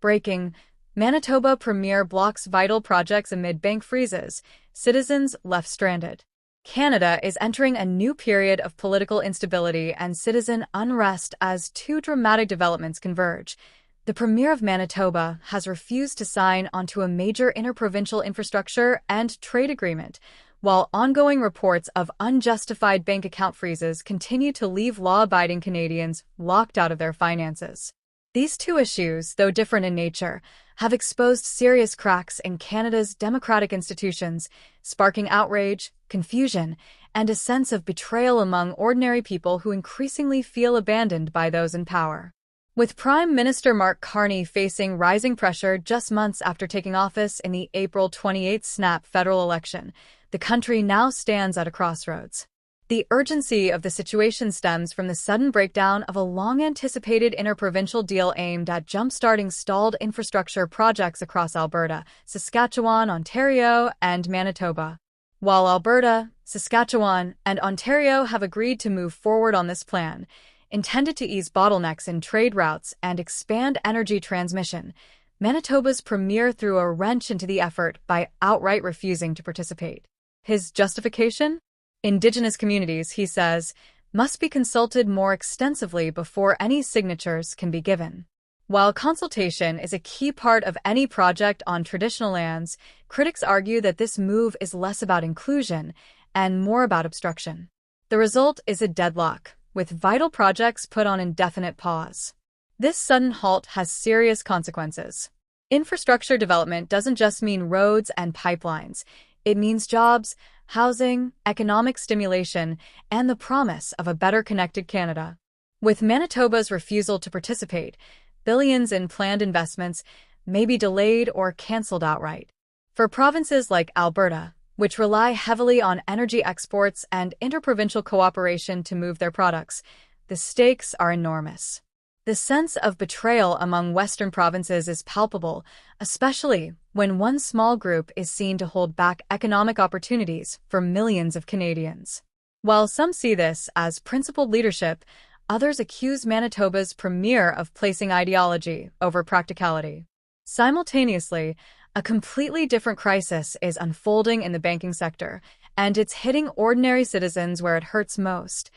Breaking: Manitoba Premier blocks vital projects amid bank freezes, citizens left stranded. Canada is entering a new period of political instability and citizen unrest as two dramatic developments converge. The Premier of Manitoba has refused to sign onto a major interprovincial infrastructure and trade agreement, while ongoing reports of unjustified bank account freezes continue to leave law-abiding Canadians locked out of their finances. These two issues, though different in nature, have exposed serious cracks in Canada's democratic institutions, sparking outrage, confusion, and a sense of betrayal among ordinary people who increasingly feel abandoned by those in power. With Prime Minister Mark Carney facing rising pressure just months after taking office in the April 28 snap federal election, the country now stands at a crossroads. The urgency of the situation stems from the sudden breakdown of a long-anticipated interprovincial deal aimed at jump-starting stalled infrastructure projects across Alberta, Saskatchewan, Ontario, and Manitoba. While Alberta, Saskatchewan, and Ontario have agreed to move forward on this plan, intended to ease bottlenecks in trade routes and expand energy transmission, Manitoba's Premier threw a wrench into the effort by outright refusing to participate. His justification? Indigenous communities, he says, must be consulted more extensively before any signatures can be given. While consultation is a key part of any project on traditional lands, critics argue that this move is less about inclusion and more about obstruction. The result is a deadlock, with vital projects put on indefinite pause. This sudden halt has serious consequences. Infrastructure development doesn't just mean roads and pipelines. It means jobs, housing, economic stimulation, and the promise of a better connected Canada. With Manitoba's refusal to participate, billions in planned investments may be delayed or cancelled outright. For provinces like Alberta, which rely heavily on energy exports and interprovincial cooperation to move their products, the stakes are enormous. The sense of betrayal among Western provinces is palpable, especially when one small group is seen to hold back economic opportunities for millions of Canadians. While some see this as principled leadership, others accuse Manitoba's Premier of placing ideology over practicality. Simultaneously, a completely different crisis is unfolding in the banking sector, and it's hitting ordinary citizens where it hurts most: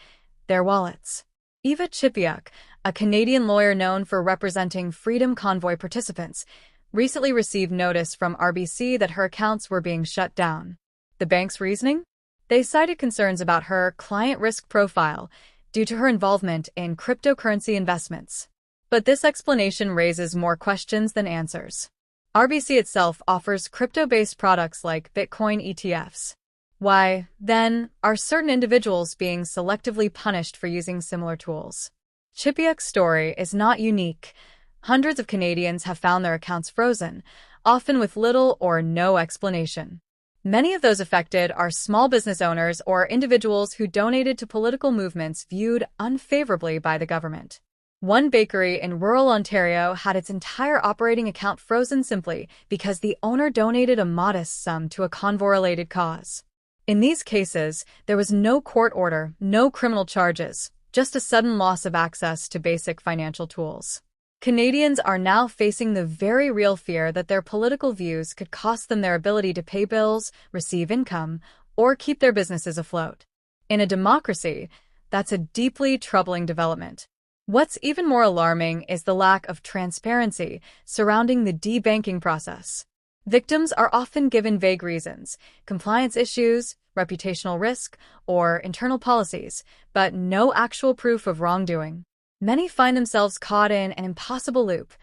their wallets. Eva Chipiuk, a Canadian lawyer known for representing Freedom Convoy participants, recently received notice from RBC that her accounts were being shut down. The bank's reasoning? They cited concerns about her client risk profile due to her involvement in cryptocurrency investments. But this explanation raises more questions than answers. RBC itself offers crypto-based products like Bitcoin ETFs. Why, then, are certain individuals being selectively punished for using similar tools? Chipiuk's story is not unique. Hundreds of Canadians have found their accounts frozen, often with little or no explanation. Many of those affected are small business owners or individuals who donated to political movements viewed unfavorably by the government. One bakery in rural Ontario had its entire operating account frozen simply because the owner donated a modest sum to a convoy-related cause. In these cases, there was no court order, no criminal charges, just a sudden loss of access to basic financial tools. Canadians are now facing the very real fear that their political views could cost them their ability to pay bills, receive income, or keep their businesses afloat. In a democracy, that's a deeply troubling development. What's even more alarming is the lack of transparency surrounding the debanking process. Victims are often given vague reasons: compliance issues, reputational risk, or internal policies, but no actual proof of wrongdoing. Many find themselves caught in an impossible loop.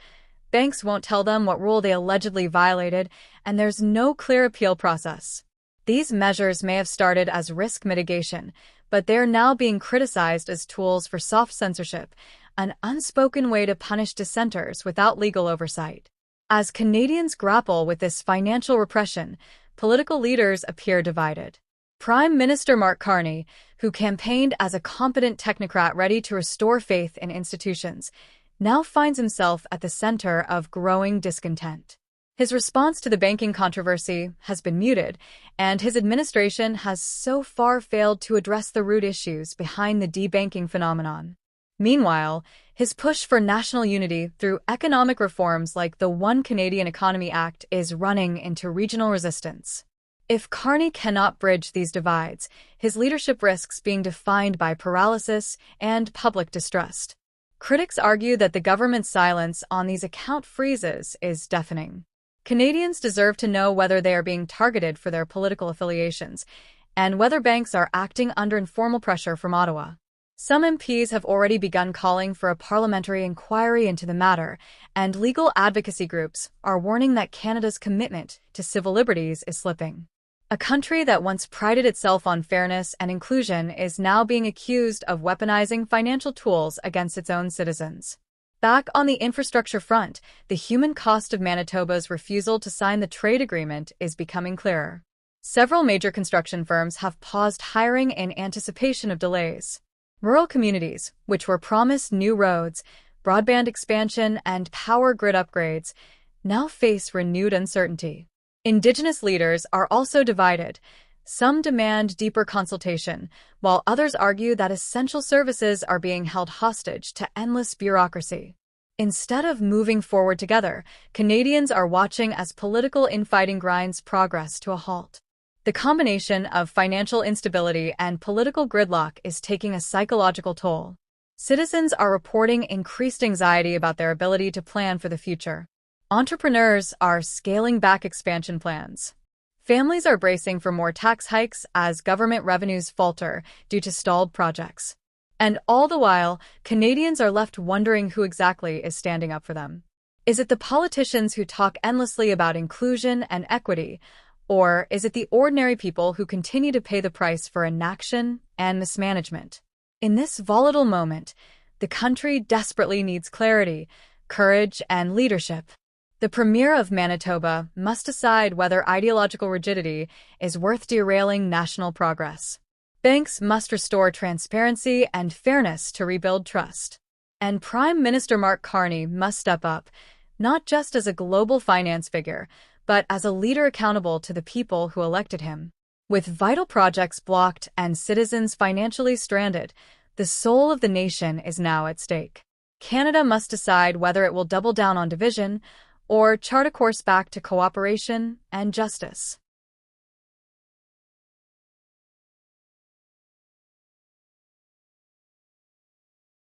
Banks won't tell them what rule they allegedly violated, and there's no clear appeal process. These measures may have started as risk mitigation, but they're now being criticized as tools for soft censorship, an unspoken way to punish dissenters without legal oversight. As Canadians grapple with this financial repression, political leaders appear divided. Prime Minister Mark Carney, who campaigned as a competent technocrat ready to restore faith in institutions, now finds himself at the center of growing discontent. His response to the banking controversy has been muted, and his administration has so far failed to address the root issues behind the debanking phenomenon. Meanwhile, his push for national unity through economic reforms like the One Canadian Economy Act is running into regional resistance. If Carney cannot bridge these divides, his leadership risks being defined by paralysis and public distrust. Critics argue that the government's silence on these account freezes is deafening. Canadians deserve to know whether they are being targeted for their political affiliations and whether banks are acting under informal pressure from Ottawa. Some MPs have already begun calling for a parliamentary inquiry into the matter, and legal advocacy groups are warning that Canada's commitment to civil liberties is slipping. A country that once prided itself on fairness and inclusion is now being accused of weaponizing financial tools against its own citizens. Back on the infrastructure front, the human cost of Manitoba's refusal to sign the trade agreement is becoming clearer. Several major construction firms have paused hiring in anticipation of delays. Rural communities, which were promised new roads, broadband expansion, and power grid upgrades, now face renewed uncertainty. Indigenous leaders are also divided. Some demand deeper consultation, while others argue that essential services are being held hostage to endless bureaucracy. Instead of moving forward together, Canadians are watching as political infighting grinds progress to a halt. The combination of financial instability and political gridlock is taking a psychological toll. Citizens are reporting increased anxiety about their ability to plan for the future. Entrepreneurs are scaling back expansion plans. Families are bracing for more tax hikes as government revenues falter due to stalled projects. And all the while, Canadians are left wondering who exactly is standing up for them. Is it the politicians who talk endlessly about inclusion and equity, or is it the ordinary people who continue to pay the price for inaction and mismanagement? In this volatile moment, the country desperately needs clarity, courage, and leadership. The Premier of Manitoba must decide whether ideological rigidity is worth derailing national progress. Banks must restore transparency and fairness to rebuild trust. And Prime Minister Mark Carney must step up, not just as a global finance figure, but as a leader accountable to the people who elected him. With vital projects blocked and citizens financially stranded, the soul of the nation is now at stake. Canada must decide whether it will double down on division or chart a course back to cooperation and justice.